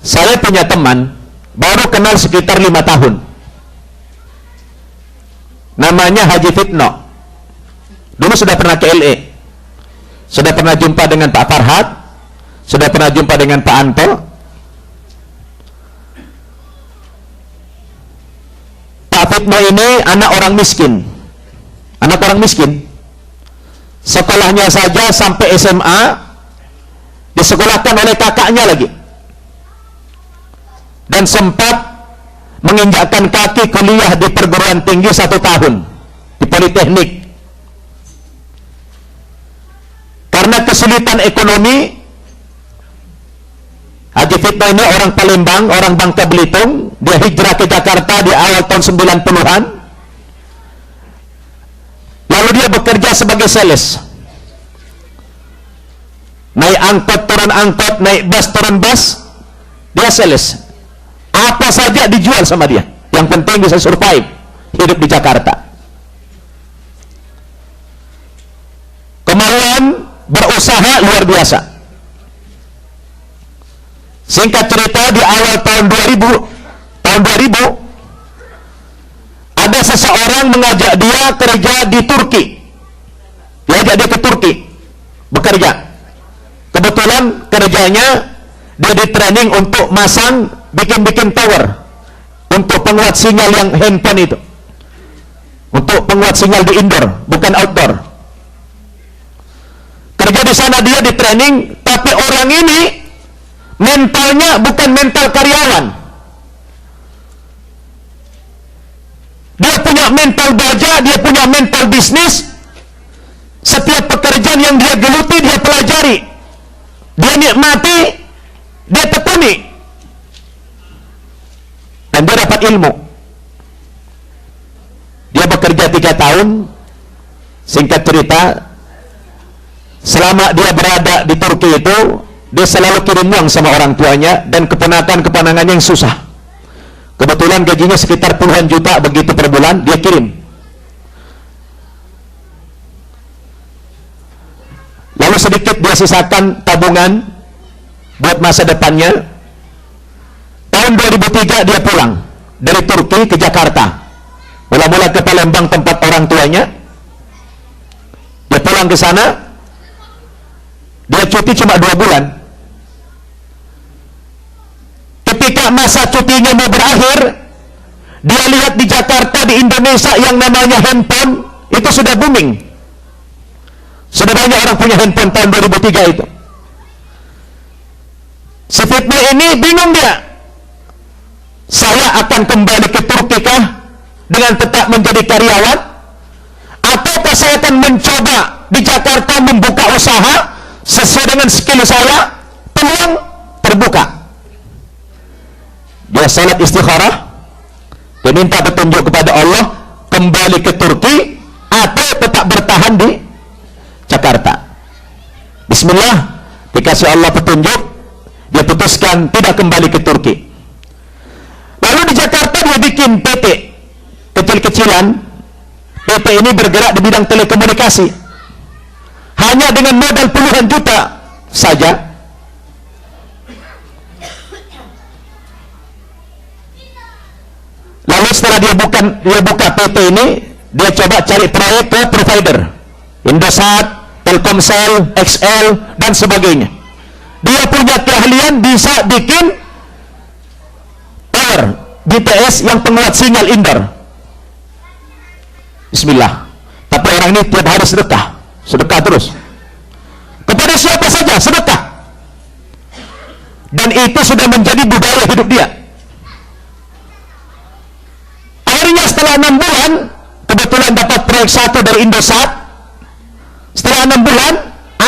Saya punya teman baru kenal sekitar 5 tahun, namanya Haji Fitno. Dulu sudah pernah ke LA, sudah pernah jumpa dengan Pak Farhad, sudah pernah jumpa dengan Pak Anto. Pak Fitno ini anak orang miskin, sekolahnya saja sampai SMA disekolahkan oleh kakaknya lagi, dan sempat menginjakkan kaki kuliah di perguruan tinggi 1 tahun di Politeknik. Karena kesulitan ekonomi, Haji Fitno ini orang Palembang, orang Bangka Belitung. Dia hijrah ke Jakarta di awal tahun 90-an. Lalu dia bekerja sebagai sales, naik angkot turun angkot, naik bus turun bus, dia sales. Apa saja dijual sama dia, yang penting bisa survive hidup di Jakarta. Kemauan berusaha luar biasa. Singkat cerita, di awal tahun 2000 ada seseorang mengajak dia kerja di Turki. Dia ajak dia ke Turki bekerja. Kebetulan kerjanya dia di training untuk masang, bikin tower untuk penguat sinyal yang handphone itu, untuk penguat sinyal di indoor, bukan outdoor. Kerja di sana dia di training, tapi orang ini mentalnya bukan mental karyawan. Dia punya mental baja, dia punya mental bisnis. Setiap pekerjaan yang dia geluti, dia pelajari, dia nikmati, dia tekuni, dan dia dapat ilmu. Dia bekerja 3 tahun. Singkat cerita, selama dia berada di Turki itu, dia selalu kirim uang sama orang tuanya dan keponakan-keponangannya yang susah. Kebetulan gajinya sekitar puluhan juta begitu per bulan, dia kirim. Lalu sedikit dia sisakan tabungan buat masa depannya. Tahun 2003 dia pulang dari Turki ke Jakarta. Mula-mula ke Palembang tempat orang tuanya. Dia pulang ke sana. Dia cuti cuma 2 bulan. Ketika masa cutinya mau berakhir, dia lihat di Jakarta, di Indonesia, yang namanya handphone itu sudah booming. Sudah banyak orang punya handphone tahun 2003 itu. Si Fitno ini bingung dia. Saya akan kembali ke Turki kah dengan tetap menjadi karyawan? Ataukah saya akan mencoba di Jakarta membuka usaha sesuai dengan skill saya? Peluang terbuka. Dia salat istikharah, dia minta petunjuk kepada Allah, kembali ke Turki atau tetap bertahan di Jakarta. Bismillah, dikasih Allah petunjuk, dia putuskan tidak kembali ke Turki. Lalu di Jakarta dia bikin PT kecil-kecilan. PT ini bergerak di bidang telekomunikasi, hanya dengan modal puluhan juta saja. Lalu setelah dia buka PT ini, dia coba cari proyek ke provider, Indosat, Telkomsel, XL, dan sebagainya. Dia punya keahlian bisa bikin tower BTS yang penguat sinyal indoor. Bismillah. Tapi orang ini tiap hari sedekah terus. Kepada siapa saja sedekah. Dan itu sudah menjadi budaya hidup dia. Akhirnya setelah 6 bulan, kebetulan dapat proyek 1 dari Indosat. Setelah 6 bulan,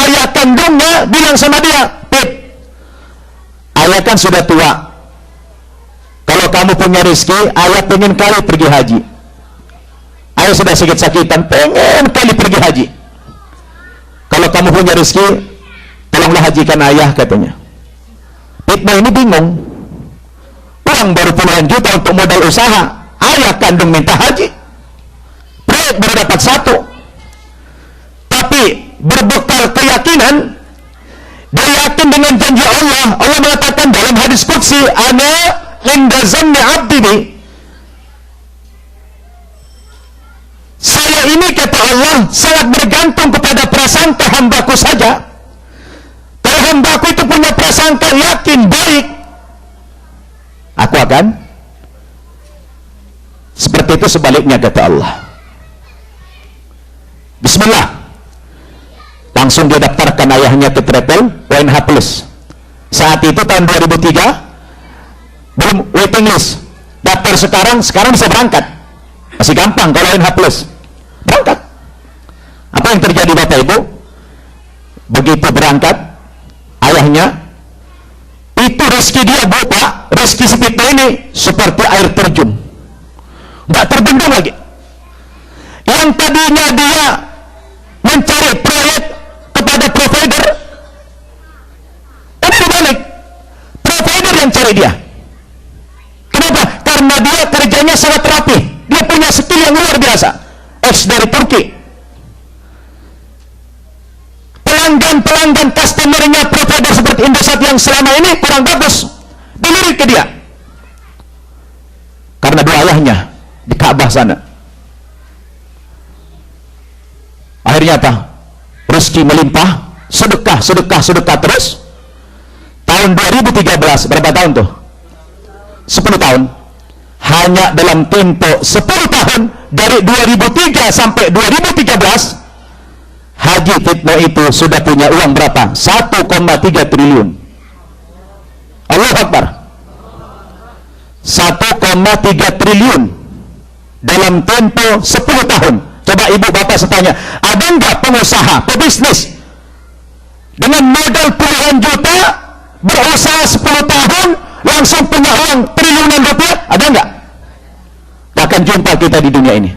ayah kandungnya bilang sama dia, Pip, ayah kan sudah tua, kalau kamu punya rezeki, ayah pengen kali pergi haji. Ayah sudah sakit-sakitan, pengen kali pergi haji. Kalau kamu punya rezeki, tolonglah hajikan ayah, katanya. Fitno ini bingung, uang baru puluhan juta untuk modal usaha, ayah kandung minta haji, proyek baru dapat 1. Tapi berbekal keyakinan, dia yakin dengan janji Allah. Allah mengatakan dalam hadis qudsi, ana inda zanni abdi bi. Saya ini, kata Allah, sangat bergantung kepada prasangka hambaku saja. Kalau hambaku itu punya prasangka yakin baik, aku akan seperti itu. Sebaliknya, kata Allah. Bismillah, langsung dia daftarkan ayahnya ke Travel WNH Plus. Saat itu tahun 2003 belum waiting list. Daftar sekarang bisa berangkat. Masih gampang kalau WNH Plus. Berangkat. Apa yang terjadi Bapak Ibu? Begitu berangkat, ayahnya itu rezeki dia, Bapak, rezeki seperti ini seperti air terjun, nggak terbendung lagi. Yang tadinya dia mencari proyek kepada provider, itu balik, provider yang cari dia. Kenapa? Karena dia kerjanya sangat rapi, dia punya skill yang luar biasa. Ex dari Turki, pelanggan customernya provider seperti Indosat yang selama ini kurang bagus, dilirik ke dia karena doa ayahnya di Ka'bah sana. Akhirnya apa? Rezeki melimpah, sedekah terus. Tahun 2013, berapa tahun tuh? 10 tahun. Hanya dalam tempo 10 tahun, dari 2003 sampai 2013, Haji Fitno itu sudah punya uang berapa? 1,3 triliun. Allahu Akbar. 1,3 triliun dalam tempo 10 tahun. Coba ibu bapak saya tanya, ada nggak pengusaha, pebisnis dengan modal puluhan juta, berusaha 10 tahun langsung punya uang triliunan rupiah? Ada nggak? Akan jumpa kita di dunia ini.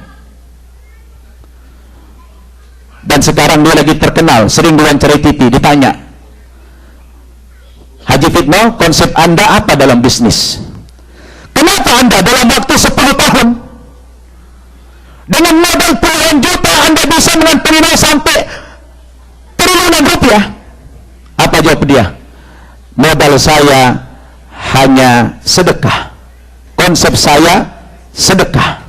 Dan sekarang dia lagi terkenal, sering diwawancara TV, ditanya, Haji Fitno, konsep Anda apa dalam bisnis? Kenapa Anda dalam waktu 10 tahun dengan modal puluhan juta Anda bisa mengantongi sampai triliunan rupiah? Apa jawab dia? Modal saya hanya sedekah, konsep saya sedekah.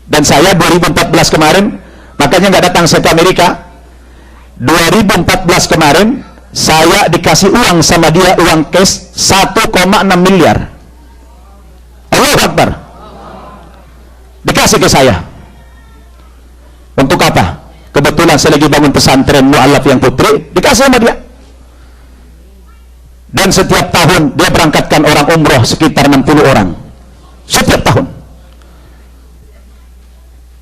Dan saya 2014 kemarin, makanya nggak datang saya ke Amerika. 2014 kemarin saya dikasih uang sama dia, uang cash 1,6 miliar. Allahu Akbar. Dikasih ke saya. Untuk apa? Kebetulan saya lagi bangun pesantren Mu'allaf yang Putri, dikasih sama dia. Dan setiap tahun dia berangkatkan orang umroh sekitar 60 orang. Setiap tahun.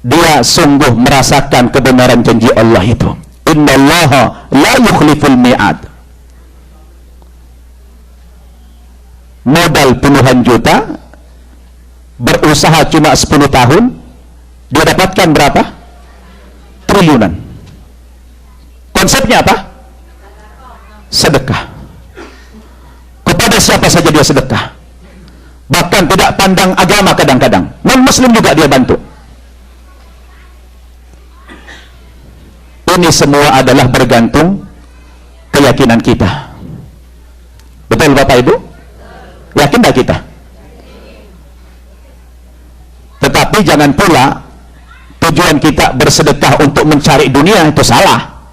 Dia sungguh merasakan kebenaran janji Allah itu. Innallaha la yukhliful mi'ad. Modal puluhan juta, berusaha cuma 10 tahun, dia dapatkan berapa? Triliunan. Konsepnya apa? Sedekah. Kepada siapa saja dia sedekah. Bahkan tidak pandang agama kadang-kadang. Non-muslim juga dia bantu. Ini semua adalah bergantung keyakinan kita. Betul Bapak Ibu? Yakin tak kita? Tetapi jangan pula tujuan kita bersedekah untuk mencari dunia, itu salah.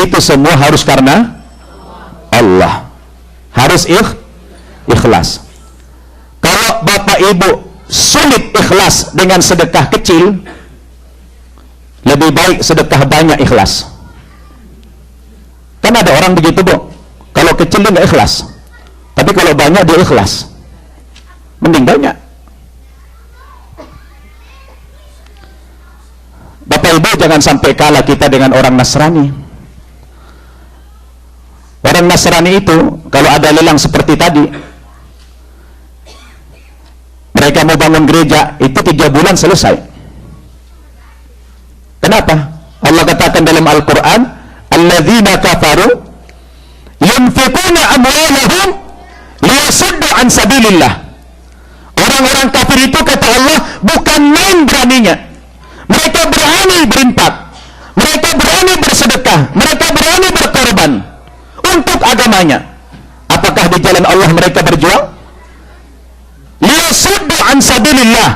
Itu semua harus karena Allah. Harus ikhlas. Kalau Bapak Ibu sulit ikhlas dengan sedekah kecil, lebih baik sedekah banyak ikhlas. Kan ada orang begitu, Bu. Kalau kecil dia nggak ikhlas, tapi kalau banyak dia ikhlas. Mending banyak. Bapak Ibu jangan sampai kalah kita dengan orang Nasrani. Orang Nasrani itu kalau ada lelang seperti tadi, mereka mau bangun gereja itu 3 bulan selesai. Kenapa? Allah katakan dalam Al-Quran, alladzina kafaru yunfiquna amwalahum liyasuddu an sabilillah. Orang-orang kafir itu, kata Allah, bukan main beraninya. Mereka berani berinfak, mereka berani sabilillah, mereka berani berkorban untuk agamanya. Apakah di jalan Allah mereka berjuang? Liyasuddu an sabilillah.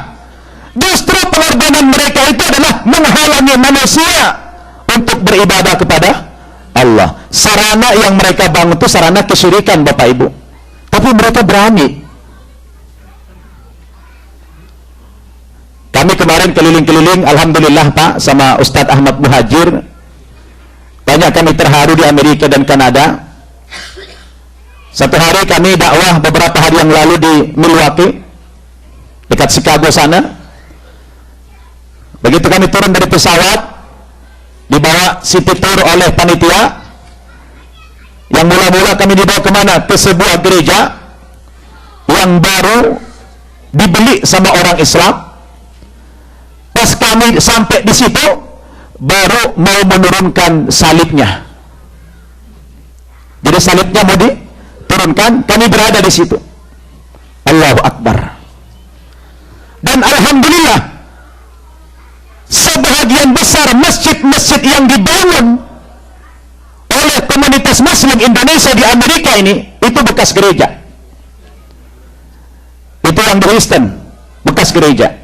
Justru pengorbanan mereka itu adalah menghalangi manusia untuk beribadah kepada Allah. Sarana yang mereka bangun itu sarana kesyirikan, Bapak Ibu. Tapi mereka berani. Kami kemarin keliling-keliling, alhamdulillah Pak, sama Ustadz Ahmad Muhajir. Banyak kami terharu di Amerika dan Kanada. Satu hari kami dakwah beberapa hari yang lalu di Milwaukee, dekat Chicago sana. Begitu kami turun dari pesawat, dibawa city tour oleh panitia. Yang mula-mula kami dibawa kemana? Ke sebuah gereja yang baru dibeli sama orang Islam. Pas kami sampai di situ, baru mau menurunkan salibnya. Jadi salibnya mau diturunkan, kami berada di situ. Allahu Akbar. Dan alhamdulillah, sebahagian besar masjid-masjid yang dibangun oleh komunitas Muslim Indonesia di Amerika ini, itu bekas gereja. Itu yang di Houston, bekas gereja.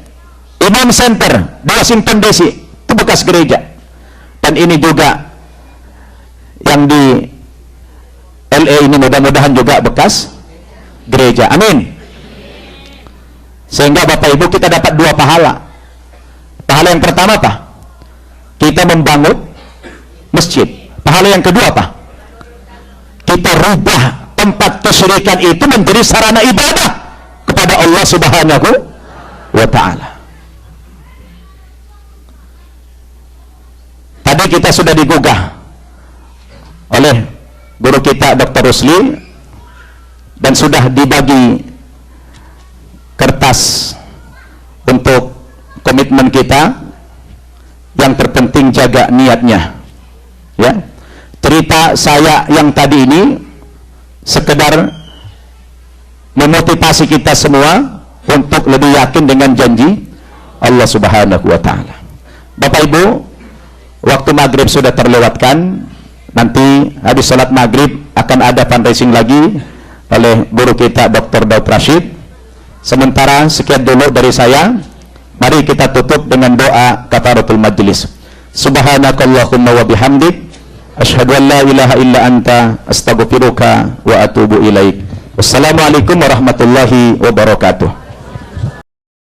Imam Center di Washington DC, itu bekas gereja. Dan ini juga yang di LA ini mudah-mudahan juga bekas gereja. Amin. Sehingga Bapak Ibu kita dapat dua pahala. Pahala yang pertama apa? Kita membangun masjid. Pahala yang kedua apa? Kita rubah tempat kesyirikan itu menjadi sarana ibadah kepada Allah Subhanahu wa Ta'ala. Tadi kita sudah digugah oleh guru kita Dr. Rusli dan sudah dibagi kertas untuk komitmen kita. Yang terpenting jaga niatnya, ya. Cerita saya yang tadi ini sekedar memotivasi kita semua untuk lebih yakin dengan janji Allah Subhanahu wa Ta'ala. Bapak Ibu, waktu maghrib sudah terlewatkan. Nanti habis sholat maghrib akan ada fundraising lagi oleh guru kita Dr. Daud Rashid. Sementara sekian dulu dari saya. Mari kita tutup dengan doa kafaratul majlis. Subhanakallahumma wa bihamdik, asyhadu an la ilaha illa anta, astaghfiruka wa atubu ilaik. Wassalamualaikum warahmatullahi wabarakatuh.